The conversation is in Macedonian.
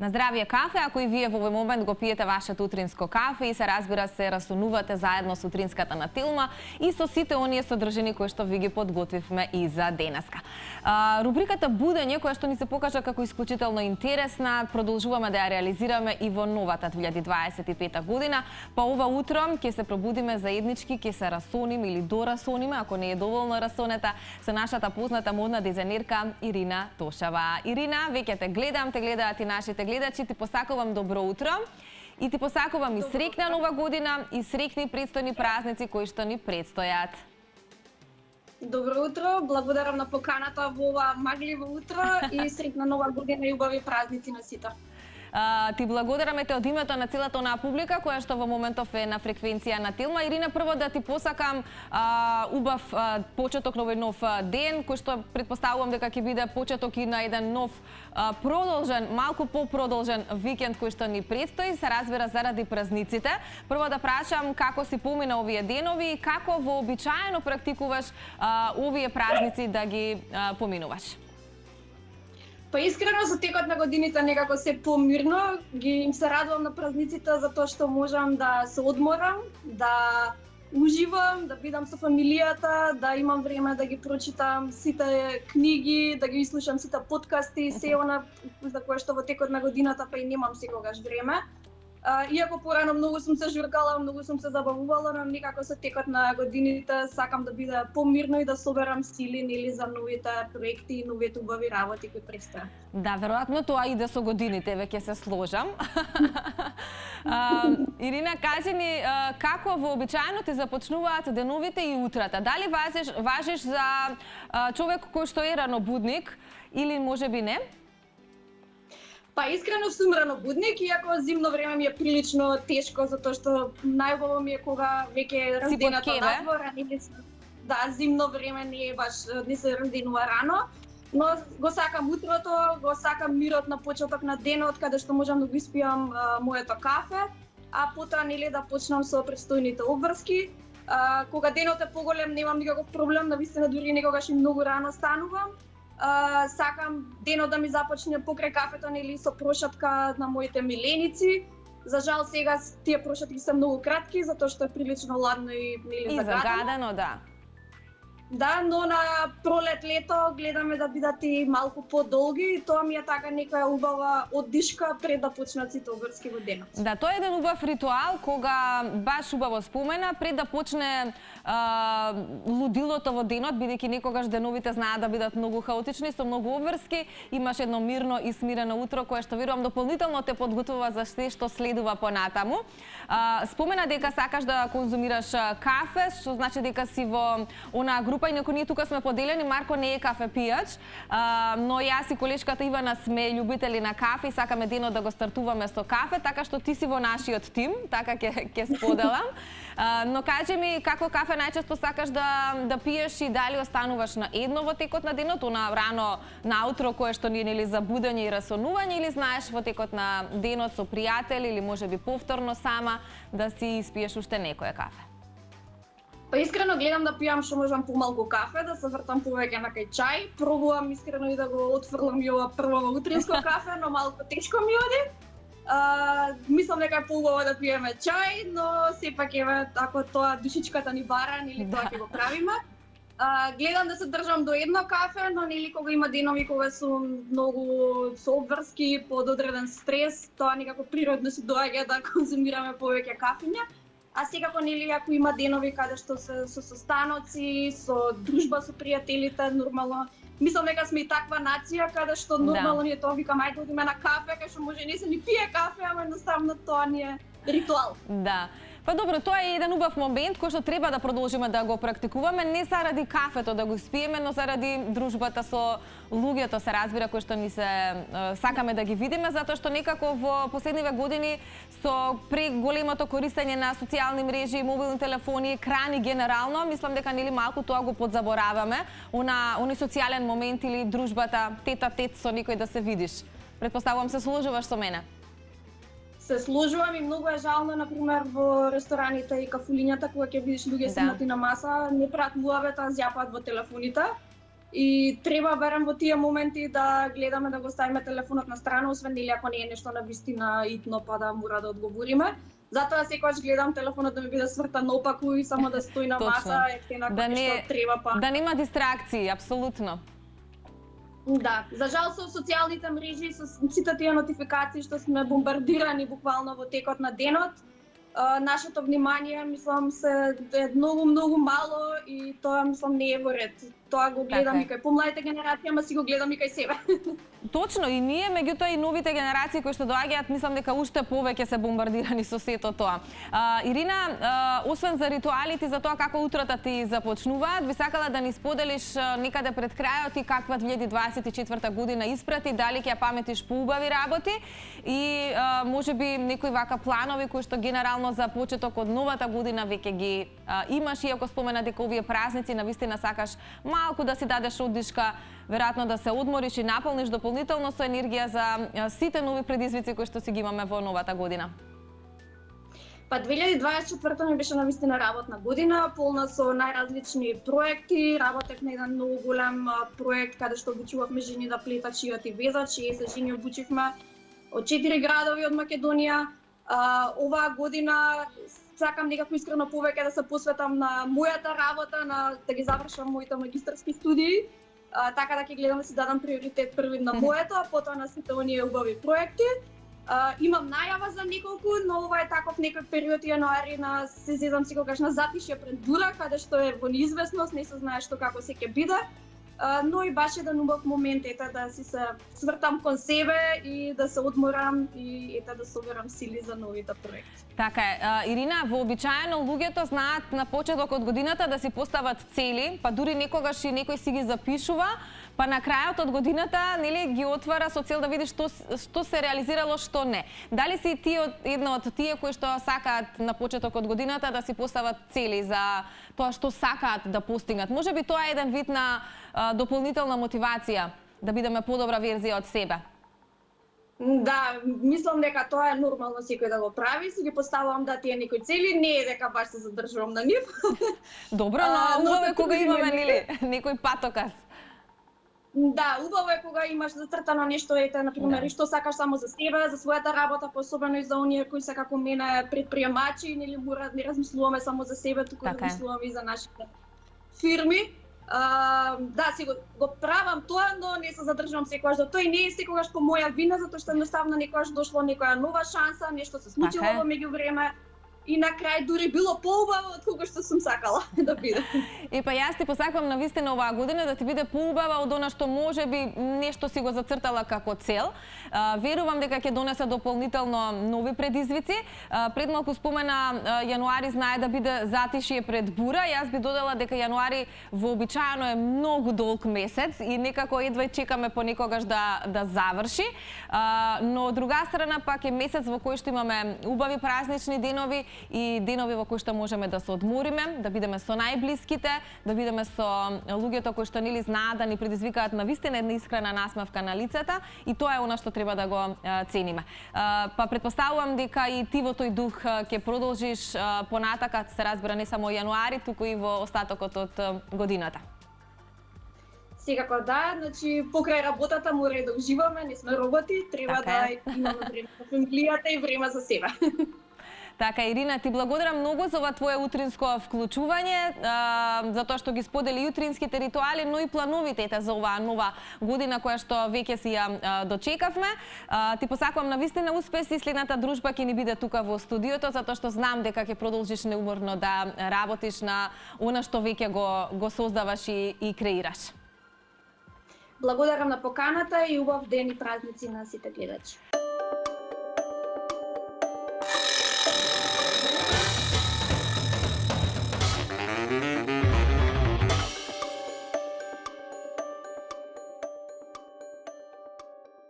На здравие кафе, ако и вие во овој момент го пиете вашето утринско кафе и се разбира се расунувате заедно со утринската на Тилма и со сите оние содржини кои што ви ги подготвивме и за денеска. Рубриката Будење, која што ни се покажа како исклучително интересна, продолжуваме да ја реализираме и во новата 2025 година. Па ова утро ќе се пробудиме заеднички, ќе се расониме или дорасониме, ако не е доволно расонета, со нашата позната модна дизајнерка Ирина Тошева. Ирина, веќе те гледаат и нашите гледачи, ти посакувам добро утро и ти посакувам и среќна нова година и среќни предстојни празници кои што ни предстојат. Добро утро, благодарам на поканата во ова магливо утро и среќна нова година и убави празници на сите. Ти благодараме те од името на целата онаа публика која што во моментов е на фреквенција на Тилма. Ирина, прво да ти посакам убав почеток на овој нов ден, кој што претпоставувам дека ќе биде почеток и на еден нов продолжен, малку попродолжен викенд кој што ни предстои, се разбира заради празниците. Прво да прашам како си помина овие денови и како вообичаено практикуваш овие празници да ги поминуваш? Па искрено за текот на годините некако се помирно, им се радувам на празниците затоа што можам да се одморам, да уживам, да бидам со фамилијата, да имам време да ги прочитам сите книги, да ги слушам сите подкасти, се она за кое што во текот на годината па и немам секогаш време. Иако порано многу сум се журкала, многу сум се забавувала, но некако со текот на годините сакам да биде помирно и да соберам сили нели за новите проекти и новите убави работи кои предстојат. Да, веројатно тоа иде со годините, веќе се сложам. Ирина, кажи ни како вообичаено ти започнуваат деновите и утрата? Дали важиш за човек кој што е ранобудник или можеби не? Па искрено сум ранобудник, иако зимно време ми е прилично тешко, затоа што најубаво ми е кога веќе е разденато надвор, да, зимно време не се разденува рано, но го сакам утрото, го сакам мирот на почеток на денот, каде што можам да го испијам моето кафе, а потоа нели да почнам со престојните обврски. Кога денот е поголем, немам никаков проблем, навистина дури некогаш и многу рано станувам. Сакам денот да ми започне покрај кафето нели со прошатка на моите миленици. За жал сега тие прошатки се многу кратки затоа што е прилично ладно и нели загадено, да. Да, но на пролет лето гледаме да бидат и малку подолги и тоа ми е така некоја убава оддишка пред да почнат сите обврски во денот. Да, тоа е еден убав ритуал кога баш убаво спомена пред да почне лудилото во денот, бидејќи некогаш деновите знаат да бидат многу хаотични со многу обврски, имаш едно мирно и смирено утро кое што верувам дополнително те подготвува за се што следува понатаму. Спомена дека сакаш да конзумираш кафе, што значи дека си во онаа група, инаку ние тука сме поделени, Марко не е кафе пијач, но јас и колешката Ивана сме љубители на кафе и сакаме денот да го стартуваме со кафе, така што ти си во нашиот тим, така ќе споделам. Но кажи ми како кафе најчесто сакаш да пиеш и дали остануваш на едно во текот на денот, на рано наутро кое што ни е нели за будење и расонување, или знаеш во текот на денот со пријатели или можеби повторно сама да си испиеш уште некое кафе? Па искрено гледам да пијам што можам помалку кафе, да се вртам повеќе на кај чај. Пробувам искрено и да го отфрлам и ова прво утринско кафе, но малку тешко ми оди. Мислам дека е поубаво да пиеме чај, но сепак еве ако тоа душичката ни бара, нели тоа ќе го правиме. Гледам да се држам до едно кафе, но нели кога има денови кога сум многу со обврски, под одреден стрес, тоа некако природно се доаѓа да конзумираме повеќе кафења. А секако нели ако има денови каде што се со состаноци, со дружба со пријателите, нормално. Мислам дека сме и таква нација каде што нормално ние тоа викам ајде одиме на кафе, кај што може не се ни пие кафе, ама едноставно тоа ни е ритуал. Да. Па добро, тоа е еден убав момент кој што треба да продолжиме да го практикуваме, не заради кафето да го спиеме, но заради дружбата со луѓето, се разбира, кои што ни се сакаме да ги видиме, затоа што некако во последниве години со преголемото користење на социјални мрежи, мобилни телефони, екрани генерално, мислам дека нели малку тоа го подзабораваме, они социјален момент или дружбата тет-а-тет со некој да се видиш. Претпоставувам се сложуваш со мене. Се сложувам и многу е жално, например, во рестораните и кафулињата, кога ќе видиш луѓе седнати на маса, не прават муабет, а зјапаат во телефоните. и треба барем во тие моменти да гледаме да го ставиме телефонот на страна, освен нели ако не е нешто на вистина итно па да мора да одговориме. Затоа секогаш гледам телефонот да ми биде свртан наопаку и само да стои на маса, ефтена кога нешто треба па. Да нема дистракции, апсолутно. Да, за жал со социјалните мрежи, со сите тие нотификации што сме бомбардирани буквално во текот на денот, нашето внимание, мислам, е многу мало и тоа, мислам, не е во ред. Тоа го гледам и кај помладите генерации, ама си го гледам и кај себе. Точно, и ние, меѓутоа и новите генерации кои што доаѓаат, мислам дека уште повеќе се бомбардирани со сето тоа. Ирина, освен за ритуалите, за тоа како утрата ти започнуваат, би сакала да ни споделиш некаде пред крајот и каква 2024 година испрати, дали ќе ја паметиш по убави работи и можеби некои вака планови кои што генерално за почеток од новата година веќе ги имаш, иако спомена дека овие празници навистина сакаш малку да си дадеш оддишка, веројатно да се одмориш и наполниш дополнително со енергија за сите нови предизвици кои што си ги имаме во новата година. Па 2024 ми беше навистина работна година, полна со најразлични проекти. Работев на еден многу голем проект каде што обучувавме жени да плетат, шијат и везат. 60 жени обучихме од 4 градови од Македонија. Оваа година сакам некако искрено повеќе да се посветам на мојата работа, да ги завршам моите магистарски студии, така да ќе гледам да си дадам приоритет први на моето, а потоа на сите оние убави проекти. Имам најава за неколку, но ова е таков некој период јануари се зедам секогаш на затишје пред бура, каде што е во неизвестност, не се знае што како се ќе биде. Но и баш еден убав момент да си се свртам кон себе и да се одморам и да соберам сили за новите проекти. Така е. Ирина, вообичаено луѓето знаат на почеток од годината да си постават цели, па дури некогаш и некој си ги запишува, па на крајот од годината нели ги отвара со цел да види што се реализирало, што не. Дали си ти една од тие кои што сакаат на почеток од годината да си постават цели за тоа што сакаат да постигнат? Можеби тоа е еден вид на дополнителна мотивација да бидеме подобра верзија од себе. Да, мислам дека тоа е нормално секој да го прави, си ги поставувам да тие некои цели, не е дека баш се задржувам на нив. Добро, но убаво е кога имаме нели некој патокас. Да, убаво е кога имаш зацртано нешто, например, и што сакаш само за себе, за својата работа, посебено и за оние кои се како мене предприемачи, нели не размислуваме само за себе, туку размислуваме и за нашите фирми. Да, си го правам тоа, но не се задржувам секогаш до тоа и не е секогаш по моја вина, затоа што едноставно некогаш дошло некоја нова шанса, нешто се случило во меѓувреме и на крај дури било поубаво од кога што сум сакала да биде. И па јас ти посакувам навистина оваа година да ти биде поубава од она што можеби нешто си го зацртала како цел. Верувам дека ќе донесе дополнително нови предизвици. Пред малку спомена јануари знае да биде затишје пред бура. Јас би додала дека јануари вообичаено е многу долг месец и некако едва чекаме понекогаш да заврши. Но од друга страна пак е месец во кој што имаме убави празнични денови и денови во кои што можеме да се одмориме, да бидеме со најблиските, да бидеме со луѓето кои што нели знаат да ни предизвикаат навистина една искрена насмевка на лицата и тоа е она што треба да го цениме. Па претпоставувам дека и ти во тој дух ќе продолжиш понатака, се разбира не само јануари, туку и во остатокот од годината. Секако да, значи покрај работата мора да уживаме, не сме роботи, треба да имаме време за фамилијата и време за себе. Така, Ирина, ти благодарам многу за ова твое утринско вклучување, за тоа што ги сподели утринските ритуали, но и плановите за оваа нова година која што веќе си ја дочекавме. Ти посакувам навистина успеси, следната дружба ќе ни биде тука во студиото, затоа што знам дека ќе продолжиш неуморно да работиш на она што веќе го создаваш и креираш. Благодарам на поканата и убав ден и празници на сите гледачи.